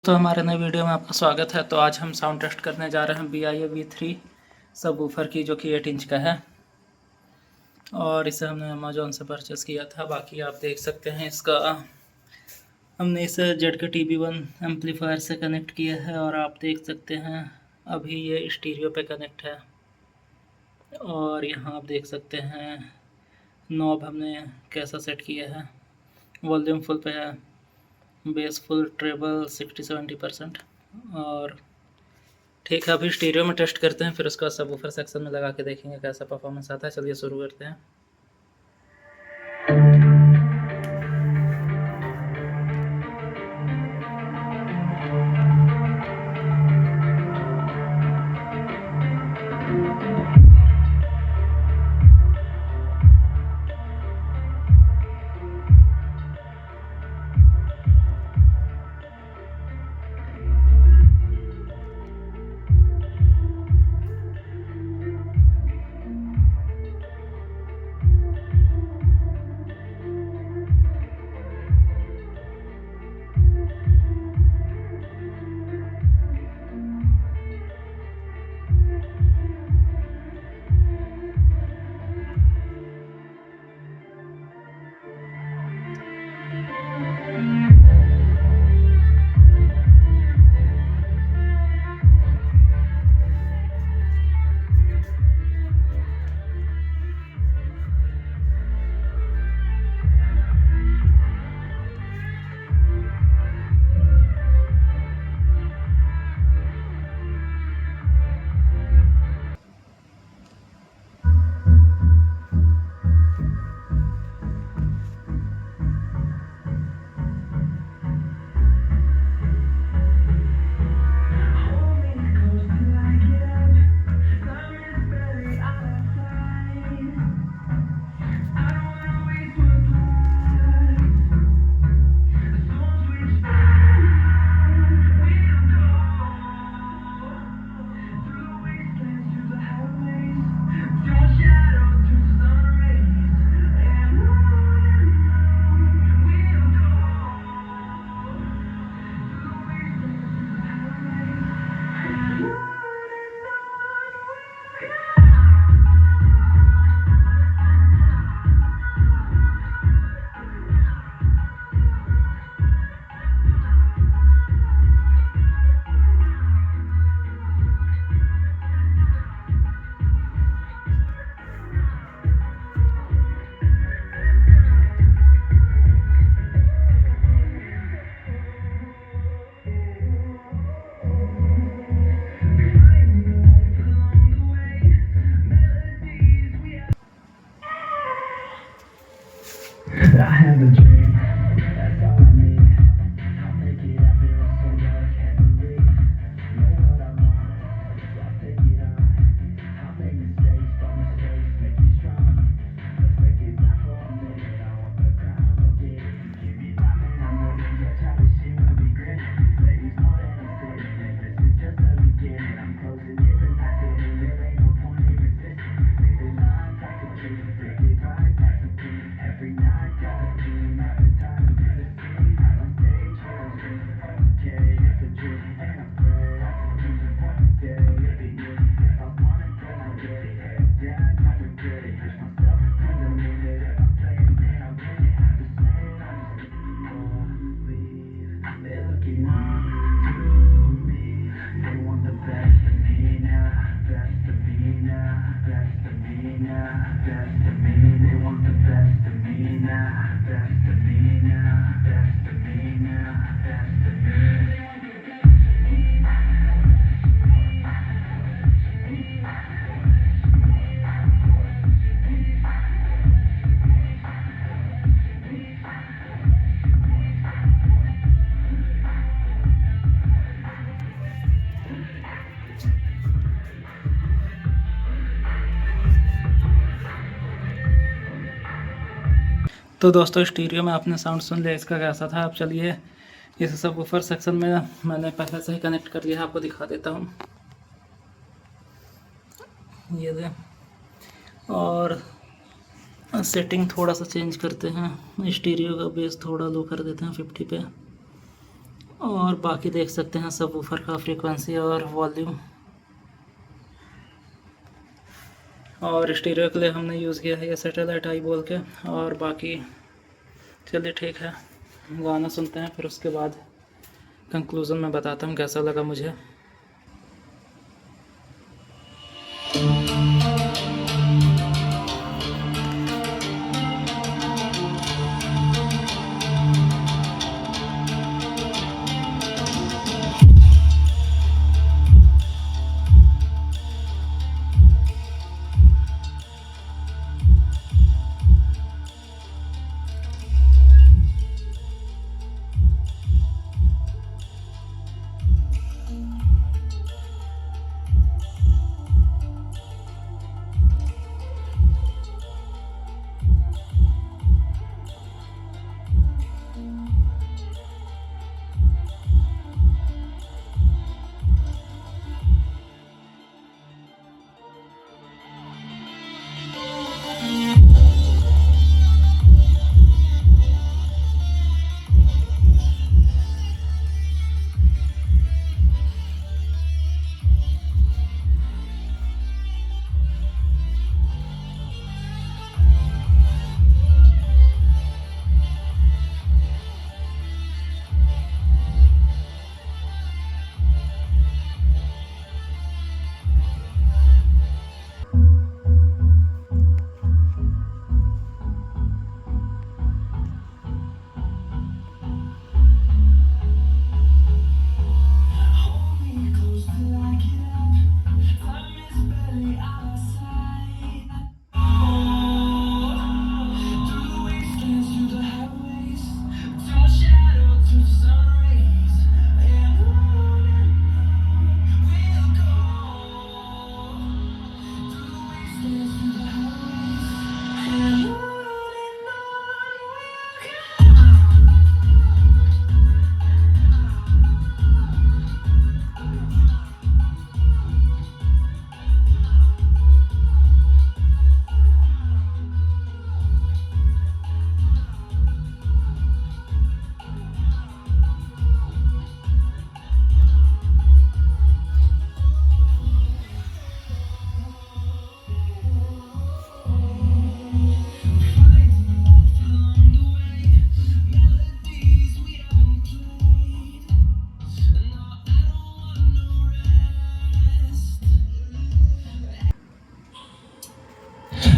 तो हमारे नए वीडियो में आपका स्वागत है। तो आज हम साउंड टेस्ट करने जा रहे हैं Bia V3 सबवूफर की, जो कि 8 इंच का है और इसे हमने अमेजोन से परचेस किया था। बाकी आप देख सकते हैं इसका हमने इसे जेड के TB1 एम्पलीफायर से कनेक्ट किया है और आप देख सकते हैं अभी ये स्टीरियो पे कनेक्ट है। और यहाँ आप देख सकते हैं नॉब हमने कैसा सेट किया है। वॉल्यूम फुल पे है, बेस फुल, ट्रेबल 60-70%। और ठीक है, अभी स्टीरियो में टेस्ट करते हैं, फिर उसका सबवूफर सेक्शन में लगा के देखेंगे कैसा परफॉर्मेंस आता है। चलिए शुरू करते हैं। I have a dream, that's all I need. I'll make it happen, so I can't believe. Know what I want, so I'll take it on. I'll make mistakes, but mistakes make me strong. Let's break it down for a minute, I want the crown, I'll get it. Give me that man, I'm ready, yeah, try this shit will be great. Ladies more than a statement, this is just the beginning. I'm closing it and acting, there ain't no point in resisting. Living life like a dream, break it right past the beat. Every night got a dream, every time I'm in the scene. Out on stage, hear a scream, okay, it's a dream. And I pray, I just keep it one day. It be me, if I want it, then I'll get it. Head down, I regret it. Push myself to the limit. If I play it, then I'll win it. Just saying, I just believe. They're looking up to me. They want the best of me now, best of me now, best of me now, best of me. They want the best of me now, best of me now, best of me now, best of me. तो दोस्तों, stereo में आपने sound सुन लिया, इसका कैसा था। अब चलिए इस सबवूफर सेक्शन में मैंने पहले से ही कनेक्ट कर लिया है, आपको दिखा देता हूँ। ये दे, और सेटिंग थोड़ा सा चेंज करते हैं। स्टीरियो का बेस थोड़ा लो कर देते हैं 50 पे, और बाकी देख सकते हैं सबवूफर का फ्रीक्वेंसी और वॉल्यूम। और स्टीरियो के लिए हमने यूज़ किया है ये सैटेलाइट आई बोल के। और बाकी चलिए ठीक है, गाना सुनते हैं, फिर उसके बाद कंक्लूज़न में बताता हूँ कैसा लगा मुझे।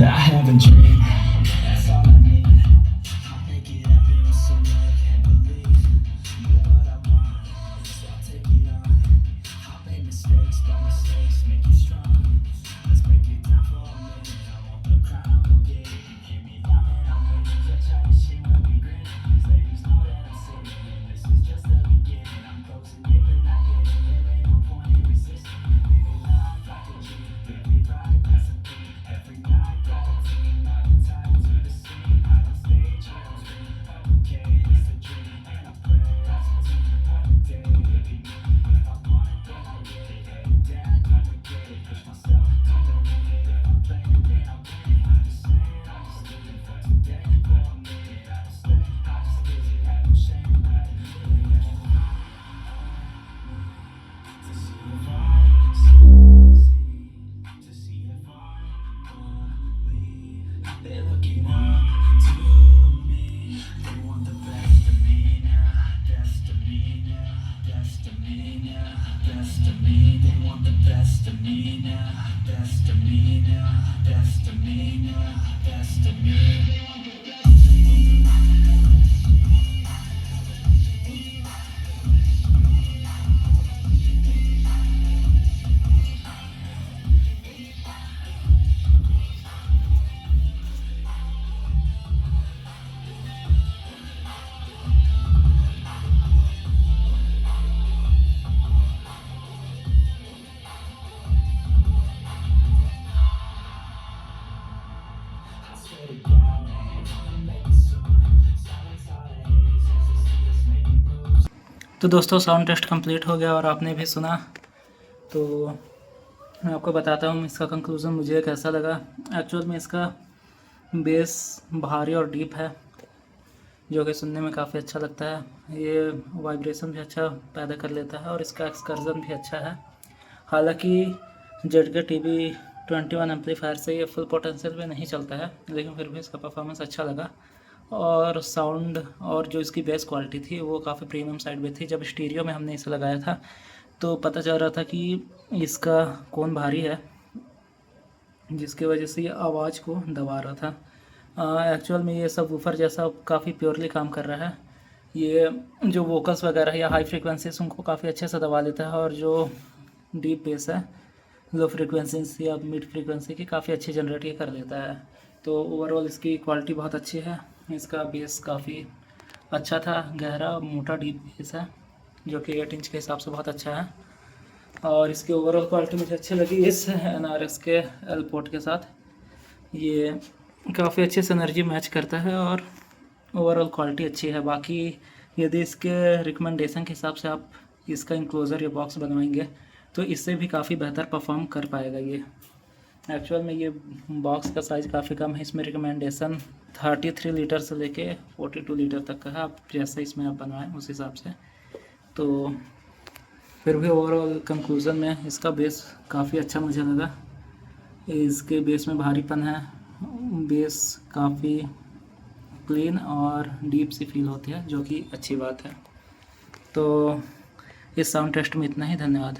I have a dream, that's all I need. I'll make it happen with some love and belief. You know what I want, so I'll take it on. I'll make mistakes, but mistakes make you strong. Let's break it down for a minute. I want the crown, I'm gonna get it. You hear me now, man, I'm waiting. That childish shit will be grinning. These ladies know that I'm sinning, and this is just the beginning. I'm closing in, but not getting. There ain't no point in resisting. Living life like a G, daily ride, that's a thing. Every night, got a team, I've been tied to the scene. Out on stage, I don't scream, okay, it's a dream. And I pray as a team, one day it'll be me. If I want it, then I get it. Hey, Dad, never get it. Push myself to the limit. If I'm playing, then I'll win it. I'm just saying, I'm just living for today. For a minute, I don't stay, I just visit. Have no shame, I admit it. To see if I succeed, to see if I believe. They're looking up to me. They want the best of me now, best of me now, best of me now, best of me. They want the best of me now, best of me now, best of me now, best of me. They want the best of me. I swear to God, man, I'ma make it soon. Silence all the haters as they see us making moves. तो दोस्तों sound test complete हो गया और आपने भी सुना, तो मैं आपको बताता हूँ इसका कंक्लूज़न मुझे कैसा लगा। एक्चुअल में इसका बेस भारी और डीप है, जो कि सुनने में काफ़ी अच्छा लगता है। ये वाइब्रेशन भी अच्छा पैदा कर लेता है और इसका एक्सकर्जन भी अच्छा है। हालांकि जेड के TB21 एम्पलीफायर से ये फुल पोटेंशियल में नहीं चलता है, लेकिन फिर भी इसका परफॉर्मेंस अच्छा लगा। और साउंड और जो इसकी बेस क्वालिटी थी वो काफ़ी प्रीमियम साइड में थी। जब स्टीरियो में हमने इसे लगाया था तो पता चल रहा था कि इसका कौन भारी है, जिसकी वजह से ये आवाज़ को दबा रहा था। एक्चुअल में ये सब वूफर जैसा काफ़ी प्योरली काम कर रहा है। ये जो वोकल्स वगैरह या हाई फ्रीक्वेंसीज उनको काफ़ी अच्छे से दबा लेता है, और जो डीप बेस है लो फ्रीक्वेंसीज या मिड फ्रीक्वेंसी की काफ़ी अच्छी जनरेट ये कर लेता है। तो ओवरऑल इसकी क्वालिटी बहुत अच्छी है। इसका बेस काफ़ी अच्छा था, गहरा मोटा डीप बेस है, जो कि 8 इंच के हिसाब से बहुत अच्छा है। और इसकी ओवरऑल क्वालिटी मुझे अच्छी लगी इस NRS के एल पोर्ट के साथ। ये काफ़ी अच्छे से एनर्जी मैच करता है और ओवरऑल क्वालिटी अच्छी है। बाकी यदि इसके रिकमेंडेशन के हिसाब से आप इसका इंक्लोज़र या बॉक्स बनवाएंगे तो इससे भी काफ़ी बेहतर परफॉर्म कर पाएगा ये। एक्चुअल में ये बॉक्स का साइज़ काफ़ी कम है। इसमें रिकमेंडेशन 33 लीटर से लेके 42 लीटर तक का है। आप जैसे इसमें आप बनवाएं उस हिसाब से। तो फिर भी ओवरऑल कंक्लूज़न में इसका बेस काफ़ी अच्छा मुझे लगा। इसके बेस में भारीपन है, बेस काफ़ी क्लीन और डीप सी फील होती है, जो कि अच्छी बात है। तो इस साउंड टेस्ट में इतना ही। धन्यवाद।